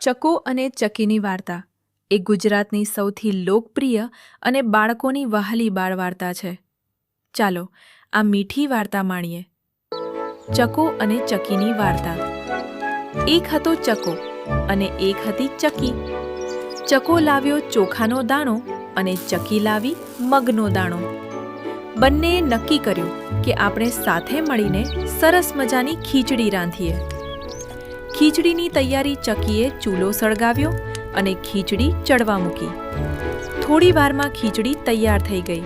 ચકો અને ચકીની વાર્તા એ ગુજરાતની સૌથી લોકપ્રિય અને બાળકોની વહાલી બાળ વાર્તા છે. ચાલો આ મીઠી વાર્તા માણીએ. ચકો અને ચકીની વાર્તા. એક હતો ચકો અને એક હતી ચકી. ચકો લાવ્યો ચોખાનો દાણો અને ચકી લાવી મગનો દાણો. બંનેએ નક્કી કર્યું કે આપણે સાથે મળીને સરસ મજાની ખીચડી રાંધીએ. ખીચડીની તૈયારી ચકીએ ચૂલો સળગાવ્યો અને ખીચડી ચડવા મૂકી. થોડી વારમાં ખીચડી તૈયાર થઈ ગઈ.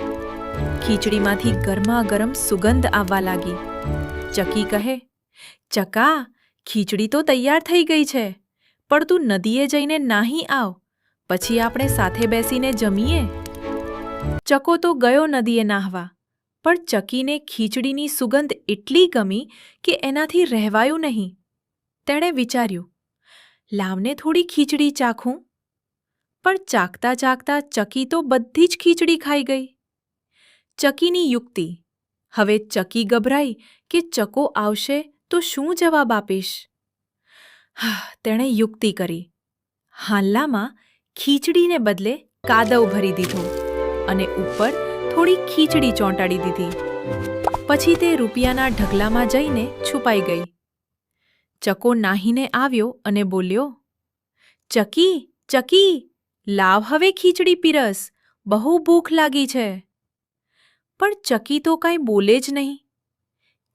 ખીચડીમાંથી ગરમા ગરમ સુગંધ આવવા લાગી. ચકી કહે, ચકા, ખીચડી તો તૈયાર થઈ ગઈ છે, પણ તું નદીએ જઈને નાહી આવ, પછી આપણે સાથે બેસીને જમીએ. ચકો તો ગયો નદીએ નાહવા, પણ ચકીને ખીચડીની સુગંધ એટલી ગમી કે એનાથી રહેવાયું નહીં. તેણે વિચાર્યું, લાવને થોડી ખીચડી ચાખું. પણ ચાખતા ચાખતા ચકી તો બધી જ ખીચડી ખાઈ ગઈ. ચકીની યુક્તિ. હવે ચકી ગભરાઈ કે ચકો આવશે તો શું જવાબ આપીશ. તેણે યુક્તિ કરી. હાલ્લામાં ખીચડીને બદલે કાદવ ભરી દીધો અને ઉપર થોડી ખીચડી ચોંટાડી દીધી. પછી તે રૂપિયાના ઢગલામાં જઈને છુપાઈ ગઈ. ચકો નાહીને આવ્યો અને બોલ્યો, ચકી, ચકી, લાવ હવે ખીચડી પીરસ, બહુ ભૂખ લાગી છે. પણ ચકી તો કાંઈ બોલે જ નહીં.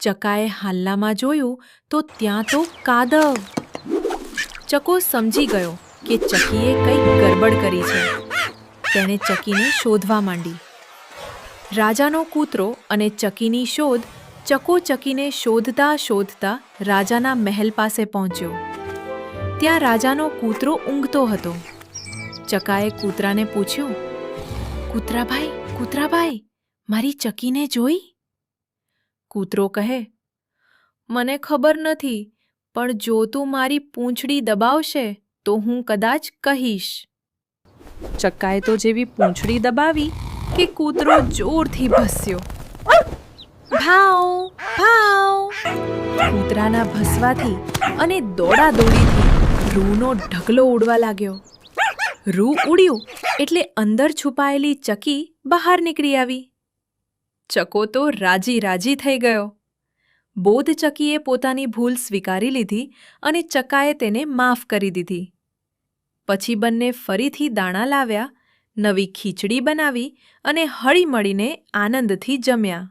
ચકાએ હાલ્લામાં જોયું તો ત્યાં તો કાદવ. ચકો સમજી ગયો કે ચકીએ કંઈક ગરબડ કરી છે. તેણે ચકીને શોધવા માંડી. રાજાનો કૂતરો અને ચકીની શોધ. ચકો ચકીને શોધતા શોધતા રાજાના મહેલ પાસે પહોંચ્યો. ત્યાં રાજાનો કૂતરો ઊંઘતો હતો. ચકાએ કૂતરાને પૂછ્યું, કૂતરાભાઈ, કૂતરાભાઈ, મારી ચકીને જોઈ? કૂતરો કહે, મને ખબર નથી, પણ જો તું મારી પૂંછડી દબાવશે તો હું કદાચ કહીશ. ચકાએ તો જેવી પૂંછડી દબાવી કે કૂતરો જોરથી ભસ્યો. ભાવ, ભાવ! કૂતરાના ભસવાથી અને દોડાદોડીથી રૂનો ઢગલો ઉડવા લાગ્યો. રૂ ઉડ્યું એટલે અંદર છુપાયેલી ચકી બહાર નીકળી આવી. ચકો તો રાજી રાજી થઈ ગયો. બોધ ચકીએ પોતાની ભૂલ સ્વીકારી લીધી અને ચકાએ તેને માફ કરી દીધી. પછી બંને ફરીથી દાણા લાવ્યા, નવી ખીચડી બનાવી અને હળીમળીને આનંદથી જમ્યા.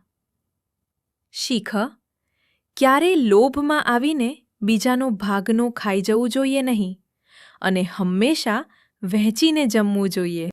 શીખ: ક્યારેય લોભમાં આવીને બીજાનું ભાગનું ખાઈ જવું જોઈએ નહીં અને હંમેશા વહેંચીને જમવું જોઈએ.